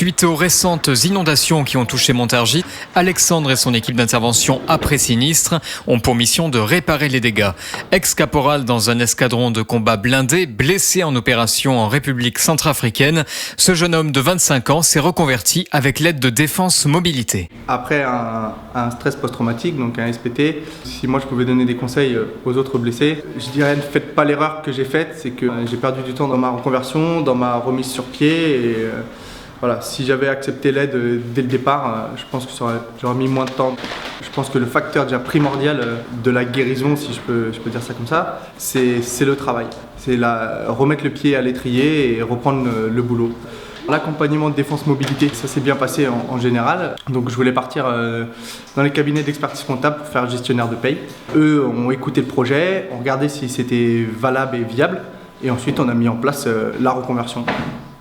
Suite aux récentes inondations qui ont touché Montargis, Alexandre et son équipe d'intervention après sinistre ont pour mission de réparer les dégâts. Ex-caporal dans un escadron de combat blindé, blessé en opération en République centrafricaine, ce jeune homme de 25 ans s'est reconverti avec l'aide de Défense Mobilité. Après un stress post-traumatique, donc un SPT, si moi je pouvais donner des conseils aux autres blessés, je dirais ne faites pas l'erreur que j'ai faite, c'est que j'ai perdu du temps dans ma reconversion, dans ma remise sur pied et voilà, si j'avais accepté l'aide dès le départ, je pense que j'aurais mis moins de temps. Je pense que le facteur déjà primordial de la guérison, si je peux dire ça comme ça, c'est le travail. C'est remettre le pied à l'étrier et reprendre le boulot. L'accompagnement de Défense Mobilité, ça s'est bien passé en général. Donc je voulais partir dans les cabinets d'expertise comptable pour faire gestionnaire de paye. Eux ont écouté le projet, ont regardé si c'était valable et viable. Et ensuite on a mis en place la reconversion.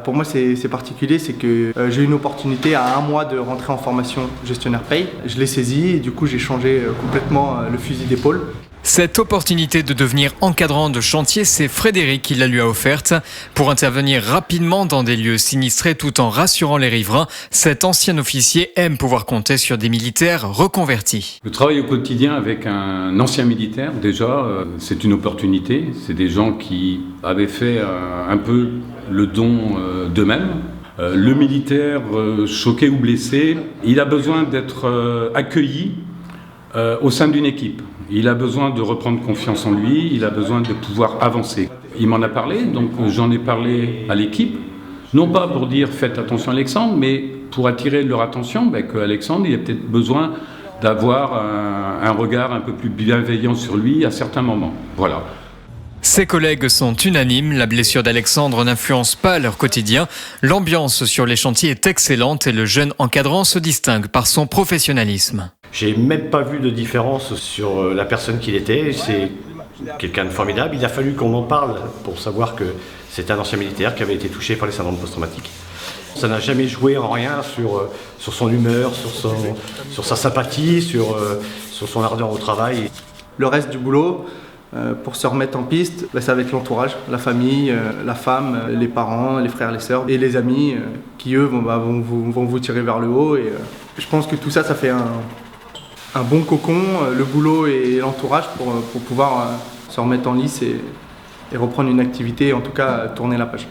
Pour moi, c'est particulier, c'est que j'ai eu une opportunité à 1 mois de rentrer en formation gestionnaire paye. Je l'ai saisi et du coup, j'ai changé complètement le fusil d'épaule. Cette opportunité de devenir encadrant de chantier, c'est Frédéric qui la lui a offerte. Pour intervenir rapidement dans des lieux sinistrés tout en rassurant les riverains, cet ancien officier aime pouvoir compter sur des militaires reconvertis. Le travail au quotidien avec un ancien militaire, déjà, c'est une opportunité. C'est des gens qui avaient fait un peu le don d'eux-mêmes. Le militaire choqué ou blessé, il a besoin d'être accueilli au sein d'une équipe. Il a besoin de reprendre confiance en lui, il a besoin de pouvoir avancer. Il m'en a parlé, donc j'en ai parlé à l'équipe, non pas pour dire faites attention à Alexandre, mais pour attirer leur attention qu'Alexandre, il a peut-être besoin d'avoir un regard un peu plus bienveillant sur lui à certains moments. Voilà. Ses collègues sont unanimes, la blessure d'Alexandre n'influence pas leur quotidien. L'ambiance sur les chantiers est excellente et le jeune encadrant se distingue par son professionnalisme. J'ai même pas vu de différence sur la personne qu'il était. C'est quelqu'un de formidable. Il a fallu qu'on m'en parle pour savoir que c'est un ancien militaire qui avait été touché par les syndromes post-traumatiques. Ça n'a jamais joué en rien sur son humeur, sur sa sympathie, sur son ardeur au travail. Le reste du boulot, pour se remettre en piste, ça va être l'entourage, la famille, la femme, les parents, les frères, les sœurs et les amis qui eux vont vous tirer vers le haut. Et je pense que tout ça, ça fait un bon cocon, le boulot et l'entourage pour pouvoir se remettre en lice et reprendre une activité, en tout cas tourner la page.